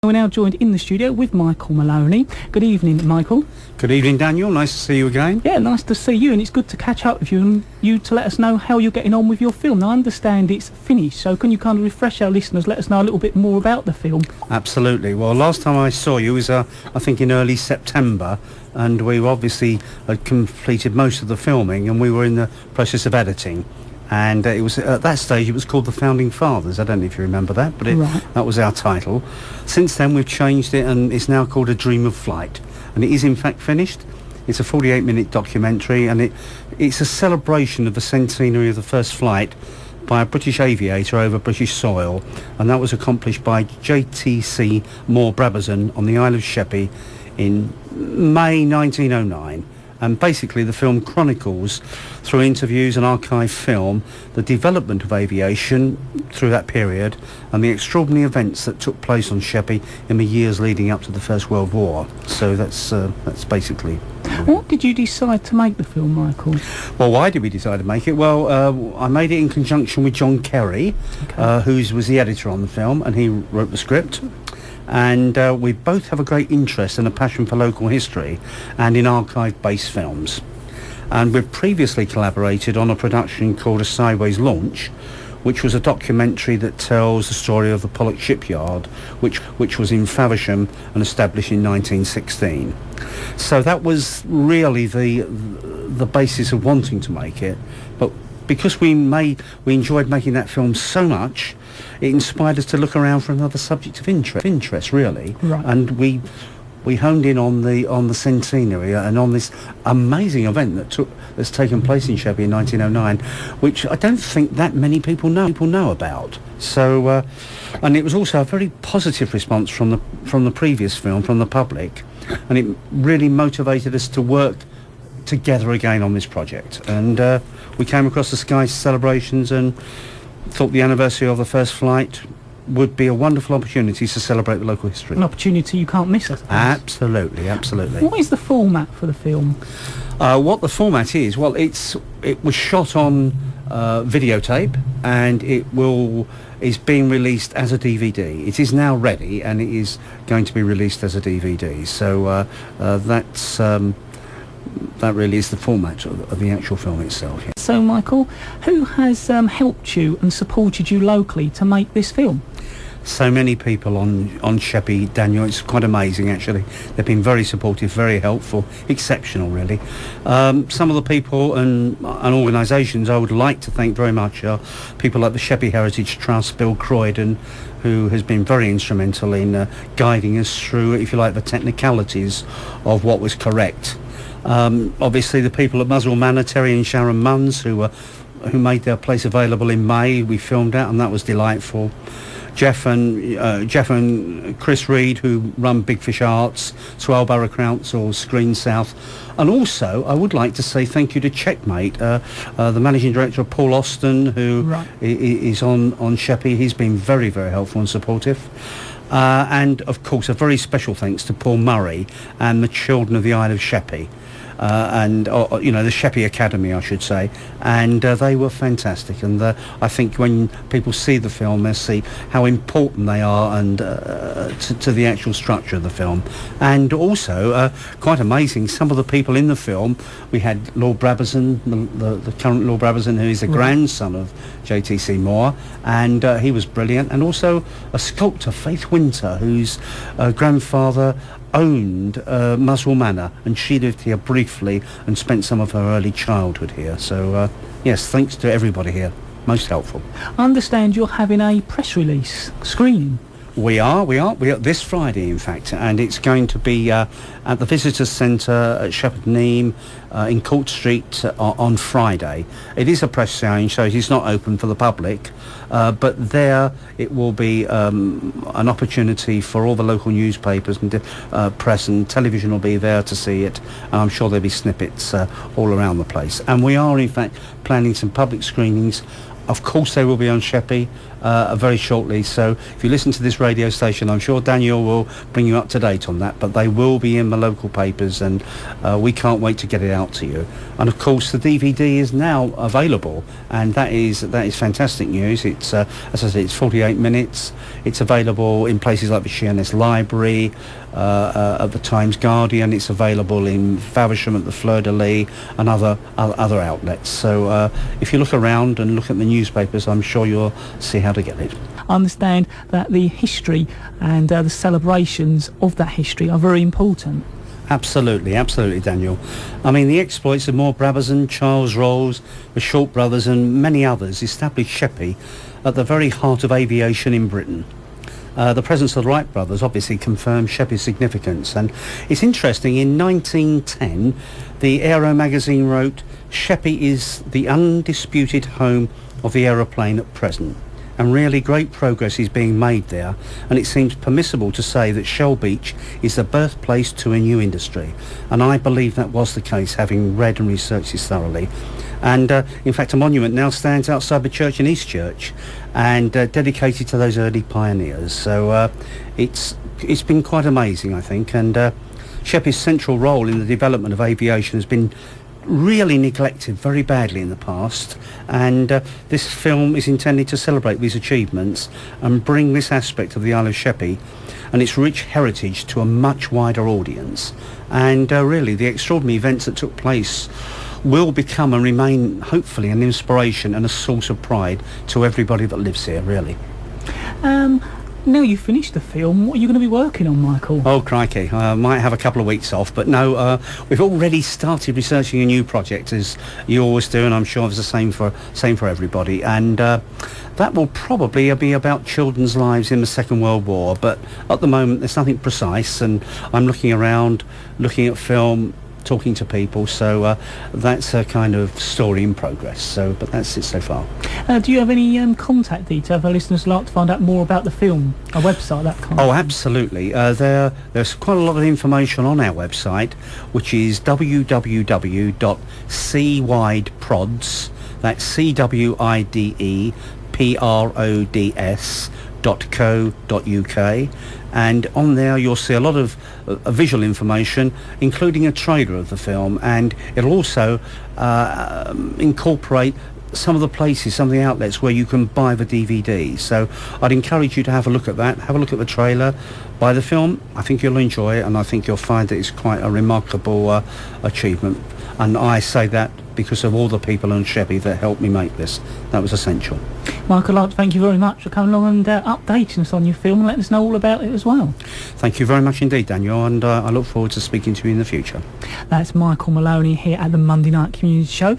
We're now joined in the studio with Michael Maloney. Good evening, Michael. Good evening, Daniel. Nice to see you again. Yeah, nice to see you, and it's good to catch up with you and you to let us know how you're getting on with your film. Now, I understand it's finished, so can you kind of refresh our listeners, let us know a little bit more about the film? Absolutely. Well, last time I saw you was, I think, in early September, and we obviously had completed most of the filming, and we were in the process of editing. And it was at that stage it was called The Founding Fathers. I don't know if you remember that, but that was our title. Since then we've changed it and it's now called A Dream of Flight, and it is in fact finished. It's a 48-minute documentary, and it's a celebration of the centenary of the first flight by a British aviator over British soil, and that was accomplished by JTC Moore Brabazon on the Isle of Sheppey in May 1909. And basically the film chronicles, through interviews and archive film, the development of aviation through that period and the extraordinary events that took place on Sheppey in the years leading up to the First World War. So that's basically... What did you decide to make the film, Michael? Well, why did we decide to make it? Well, I made it in conjunction with John Kerry, who was the editor on the film, and he wrote the script. And we both have a great interest and a passion for local history and in archive-based films. And we've previously collaborated on a production called A Sideways Launch, which was a documentary that tells the story of the Pollock shipyard, which was in Faversham and established in 1916. So that was really the basis of wanting to make it. But because we enjoyed making that film so much, it inspired us to look around for another subject of interest, really. Right. And we honed in on the centenary and on this amazing event that's taken place in Sheppey in 1909, which I don't think that many people know about. So, and it was also a very positive response from the previous film, from the public, and it really motivated us to work together again on this project. And we came across the Sky celebrations and thought the anniversary of the first flight would be a wonderful opportunity to celebrate the local history. An opportunity you can't miss, I suppose. Absolutely, absolutely. What is the format for the film? What the format is, well, it was shot on videotape, and is being released as a DVD. It is now ready, and it is going to be released as a DVD. So that really is the format of the actual film itself. Yeah. So, Michael, who has helped you and supported you locally to make this film? So many people on Sheppey, Daniel. It's quite amazing, actually. They've been very supportive, very helpful, exceptional, really. Some of the people and organisations I would like to thank very much are people like the Sheppey Heritage Trust, Bill Croydon, who has been very instrumental in guiding us through, if you like, the technicalities of what was correct. Obviously the people at Muswell Manor, Terry and Sharon Munns, who made their place available in May. We filmed that, and that was delightful. Jeff and Chris Reed, who run Big Fish Arts, Swellborough Council, Screen South. And also, I would like to say thank you to Checkmate, the managing director, Paul Austin, who is on Sheppey. He's been very, very helpful and supportive. And, of course, a very special thanks to Paul Murray and the children of the Isle of Sheppey. The Sheppey Academy, I should say, and they were fantastic. And I think when people see the film, they'll see how important they are and to the actual structure of the film. And also, quite amazing, some of the people in the film. We had Lord Brabazon, the current Lord Brabazon, who is the grandson of JTC Moore, and he was brilliant. And also a sculptor, Faith Winter, whose grandfather owned Muswell Manor, and she lived here briefly and spent some of her early childhood here. So yes, thanks to everybody here, most helpful. I understand you're having a press release screening. We are this Friday, in fact, and it's going to be at the Visitors Centre at Shepherd Neame in Court Street on Friday. It is a press showing, so it is not open for the public, but there it will be an opportunity for all the local newspapers and press and television will be there to see it, and I'm sure there'll be snippets all around the place. And we are, in fact, planning some public screenings Of course they will be on Sheppey very shortly, so if you listen to this radio station, I'm sure Daniel will bring you up to date on that, but they will be in the local papers, and we can't wait to get it out to you. And of course the DVD is now available, and that is fantastic news. It's as I said, it's 48 minutes. It's available in places like the Sheerness Library, at the Times Guardian. It's available in Faversham at the Fleur de Lis and other outlets. So if you look around and look at the newspapers, I'm sure you'll see how to get it. I understand that the history and the celebrations of that history are very important. Absolutely, Daniel. I mean, the exploits of Maud Brabazon, Charles Rolls, the Short brothers and many others established Sheppey at the very heart of aviation in Britain. The presence of the Wright brothers obviously confirmed Sheppey's significance, and it's interesting, in 1910 the Aero magazine wrote, "Sheppey is the undisputed home of the aeroplane at present, and really great progress is being made there, and it seems permissible to say that Shell Beach is the birthplace to a new industry." And I believe that was the case, having read and researched this thoroughly. And in fact a monument now stands outside the church in Eastchurch, and dedicated to those early pioneers. So it's been quite amazing, I think, and Sheppey's central role in the development of aviation has been really neglected very badly in the past, and this film is intended to celebrate these achievements and bring this aspect of the Isle of Sheppey and its rich heritage to a much wider audience. And really the extraordinary events that took place will become and remain hopefully an inspiration and a source of pride to everybody that lives here, really. Now you've finished the film, what are you going to be working on, Michael? Oh crikey, I might have a couple of weeks off, but no, we've already started researching a new project, as you always do, and I'm sure it's the same for everybody, and that will probably be about children's lives in the Second World War, but at the moment there's nothing precise, and I'm looking around, looking at film, talking to people, so that's a kind of story in progress. So, but that's it so far. Do you have any contact details for listeners like to find out more about the film, a website, that kind of thing? Absolutely. There's quite a lot of information on our website, which is www.cwideprods, that's CWIDEPRODS.co.uk, and on there you'll see a lot of visual information, including a trailer of the film, and it'll also incorporate some of the places, some of the outlets where you can buy the DVD. So I'd encourage you to have a look at that, have a look at the trailer, buy the film. I think you'll enjoy it, and I think you'll find that it's quite a remarkable achievement. And I say that because of all the people on Sheppey that helped me make this. That was essential. Michael, I'd like to thank you very much for coming along and updating us on your film and letting us know all about it as well. Thank you very much indeed, Daniel, and I look forward to speaking to you in the future. That's Michael Maloney here at the Monday Night Community Show.